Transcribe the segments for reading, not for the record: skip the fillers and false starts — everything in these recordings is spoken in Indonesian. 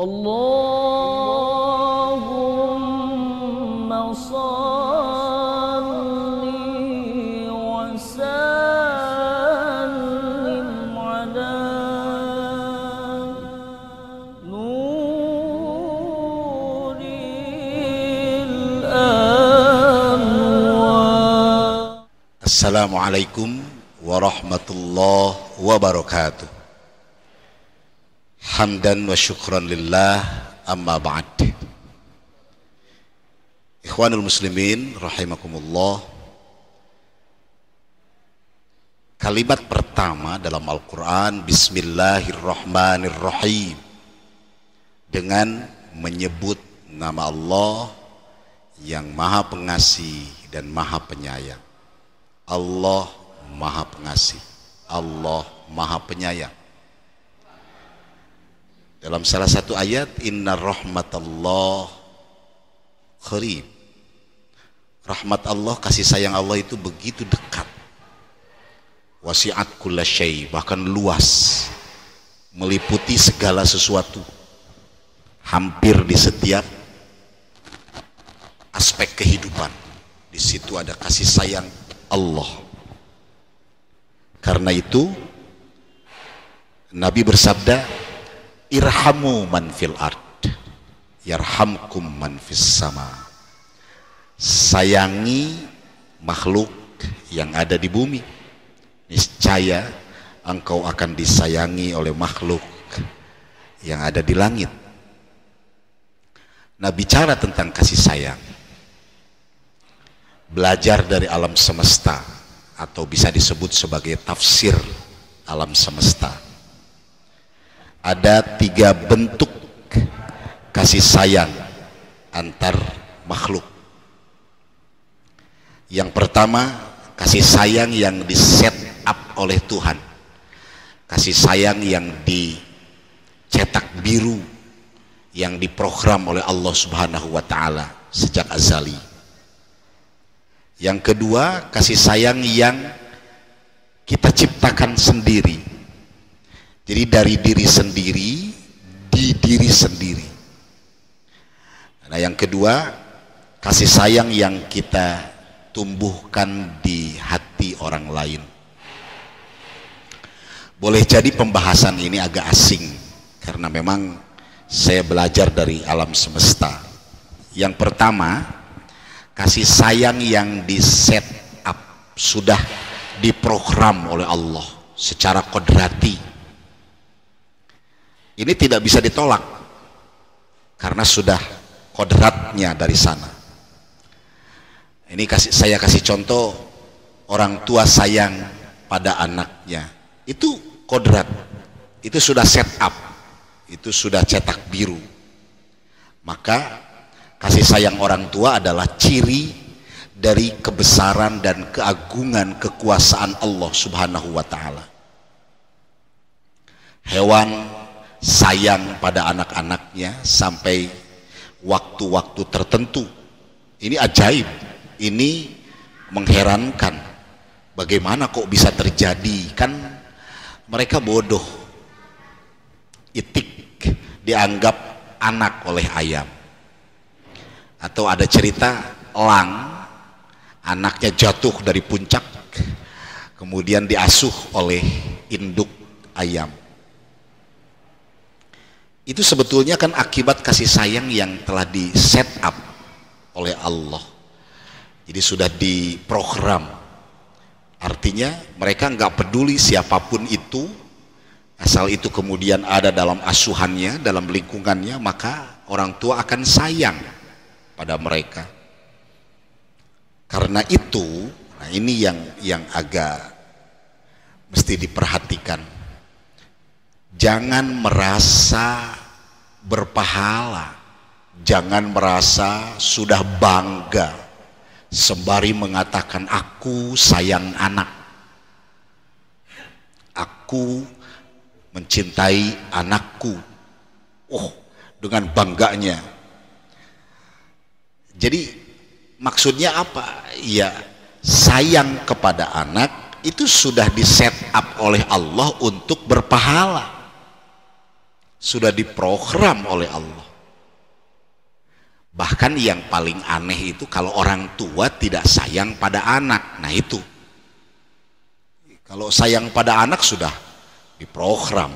Allahumma salli wa sallim ala nuril anwar. Assalamualaikum warahmatullahi wabarakatuh. Hamdan wa syukran lillah, amma ba'd. Ikhwanul muslimin rahimakumullah. Kalimat pertama dalam Al-Quran, Bismillahirrahmanirrahim, dengan menyebut nama Allah yang maha pengasih dan maha penyayang. Allah maha pengasih, Allah maha penyayang. Dalam salah satu ayat, inna rahmatallah qarib. Rahmat Allah, kasih sayang Allah itu begitu dekat. Wasi'at kulla syai', bahkan luas, meliputi segala sesuatu. Hampir di setiap aspek kehidupan, di situ ada kasih sayang Allah. Karena itu Nabi bersabda, irhamu man fil ard yarhamkum man fis sama. Sayangi makhluk yang ada di bumi, niscaya engkau akan disayangi oleh makhluk yang ada di langit. Nah, bicara tentang kasih sayang, belajar dari alam semesta, atau bisa disebut sebagai tafsir alam semesta. Ada 3 bentuk kasih sayang antar makhluk. Yang pertama, kasih sayang yang di set up oleh Tuhan, kasih sayang yang dicetak biru, yang diprogram oleh Allah Subhanahu wa Ta'ala sejak azali. Yang kedua, kasih sayang yang kita ciptakan sendiri. Jadi dari diri sendiri, di diri sendiri. Nah, yang kedua, kasih sayang yang kita tumbuhkan di hati orang lain. Boleh jadi pembahasan ini agak asing, karena memang saya belajar dari alam semesta. Yang pertama, kasih sayang yang di set up, sudah diprogram oleh Allah secara kodrati. Ini tidak bisa ditolak karena sudah kodratnya dari sana. Ini saya kasih contoh, orang tua sayang pada anaknya, itu kodrat, itu sudah set up, itu sudah cetak biru. Maka kasih sayang orang tua adalah ciri dari kebesaran dan keagungan kekuasaan Allah Subhanahu wa Ta'ala. Hewan sayang pada anak-anaknya sampai waktu-waktu tertentu. Ini ajaib, ini mengherankan. Bagaimana kok bisa terjadi? Kan mereka bodoh. Itik dianggap anak oleh ayam. Atau ada cerita elang, anaknya jatuh dari puncak, kemudian diasuh oleh induk ayam. Itu sebetulnya kan akibat kasih sayang yang telah di set up oleh Allah. Jadi sudah diprogram. Artinya mereka nggak peduli siapapun itu, asal itu kemudian ada dalam asuhannya, dalam lingkungannya, maka orang tua akan sayang pada mereka. Karena itu, nah ini yang agak mesti diperhatikan. Jangan merasa berpahala, jangan merasa sudah bangga sembari mengatakan aku sayang anak, aku mencintai anakku. Oh, dengan bangganya. Jadi maksudnya apa? Ya, sayang kepada anak itu sudah di set up oleh Allah untuk berpahala. sudah diprogram oleh Allah. Bahkan yang paling aneh itu kalau orang tua tidak sayang pada anak. Nah itu, kalau sayang pada anak sudah diprogram.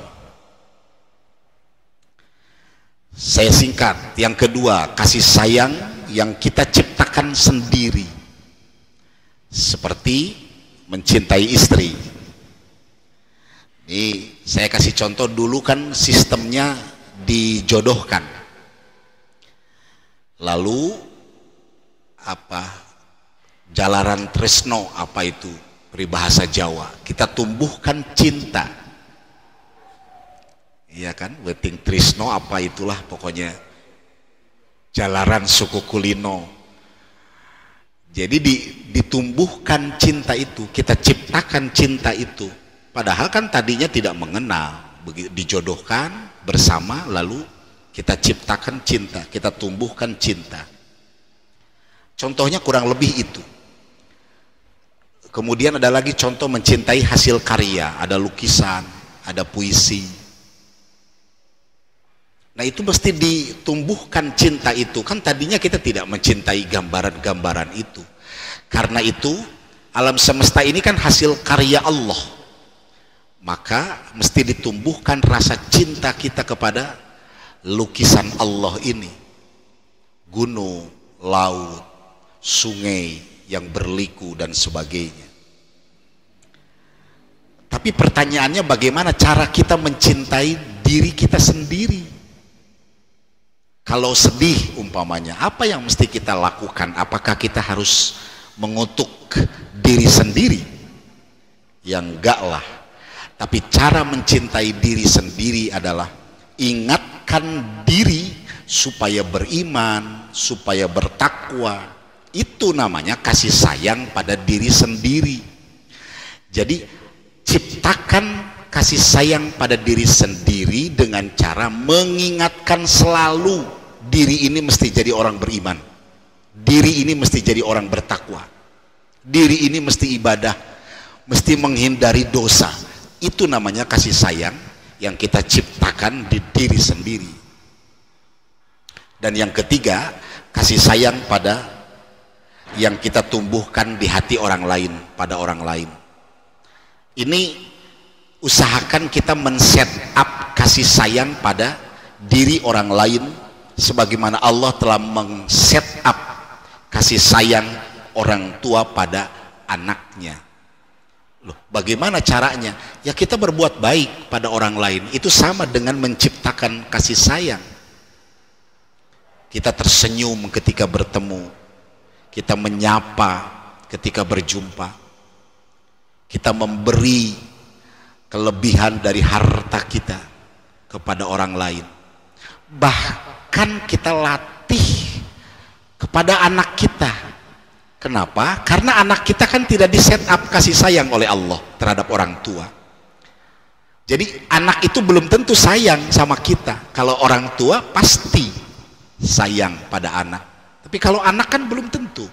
Saya singkat. Yang kedua, kasih sayang yang kita ciptakan sendiri, seperti mencintai istri. Ini saya kasih contoh. Dulu kan sistemnya dijodohkan, lalu jalaran tresno, itu peribahasa Jawa, kita tumbuhkan cinta, iya kan, weting tresno itulah pokoknya jalaran suku kulino. Jadi ditumbuhkan cinta itu, kita ciptakan cinta itu, padahal kan tadinya tidak mengenal. Begitu dijodohkan bersama, lalu kita ciptakan cinta, kita tumbuhkan cinta. Contohnya kurang lebih itu. Kemudian ada lagi contoh mencintai hasil karya, ada lukisan, ada puisi. Nah itu mesti ditumbuhkan cinta itu. Kan tadinya kita tidak mencintai gambaran-gambaran itu. Karena itu alam semesta ini kan hasil karya Allah. Maka mesti ditumbuhkan rasa cinta kita kepada lukisan Allah ini. Gunung, laut, sungai yang berliku dan sebagainya. Tapi pertanyaannya, bagaimana cara kita mencintai diri kita sendiri? Kalau sedih umpamanya, apa yang mesti kita lakukan? Apakah kita harus mengutuk diri sendiri? Ya enggak lah. Tapi cara mencintai diri sendiri adalah ingatkan diri supaya beriman, supaya bertakwa. Itu namanya kasih sayang pada diri sendiri. Jadi ciptakan kasih sayang pada diri sendiri dengan cara mengingatkan selalu diri ini mesti jadi orang beriman, diri ini mesti jadi orang bertakwa, diri ini mesti ibadah, mesti menghindari dosa. Itu namanya kasih sayang yang kita ciptakan di diri sendiri. Dan yang ketiga, kasih sayang pada yang kita tumbuhkan di hati orang lain, pada orang lain. Ini usahakan kita men-set up kasih sayang pada diri orang lain sebagaimana Allah telah men-set up kasih sayang orang tua pada anaknya. Loh, bagaimana caranya? Ya kita berbuat baik pada orang lain, itu sama dengan menciptakan kasih sayang. Kita tersenyum ketika bertemu, kita menyapa ketika berjumpa, kita memberi kelebihan dari harta kita kepada orang lain. Bahkan kita latih kepada anak kita. Kenapa? Karena anak kita kan tidak di set up kasih sayang oleh Allah terhadap orang tua. Jadi anak itu belum tentu sayang sama kita. Kalau orang tua pasti sayang pada anak. Tapi kalau anak kan belum tentu.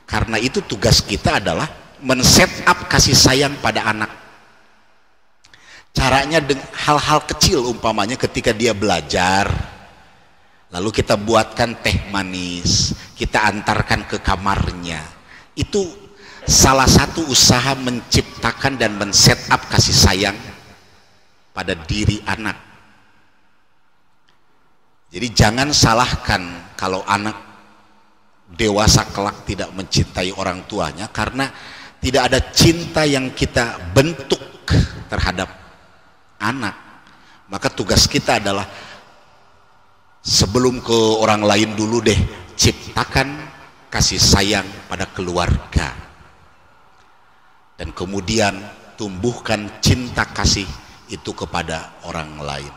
Karena itu tugas kita adalah men-set up kasih sayang pada anak. Caranya dengan hal-hal kecil, umpamanya ketika dia belajar, lalu kita buatkan teh manis, kita antarkan ke kamarnya. Itu salah satu usaha menciptakan dan men-set up kasih sayang pada diri anak. Jadi jangan salahkan kalau anak dewasa kelak tidak mencintai orang tuanya, karena tidak ada cinta yang kita bentuk terhadap anak. Maka tugas kita adalah sebelum ke orang lain dulu deh, ciptakan kasih sayang pada keluarga, dan kemudian tumbuhkan cinta kasih itu kepada orang lain.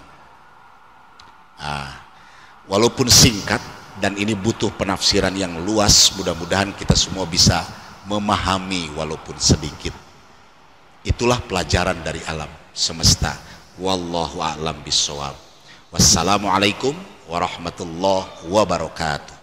Walaupun singkat dan ini butuh penafsiran yang luas, mudah-mudahan kita semua bisa memahami walaupun sedikit. Itulah pelajaran dari alam semesta. Wallahu a'lam bishawab. Wassalamualaikum warahmatullahi wabarakatuh.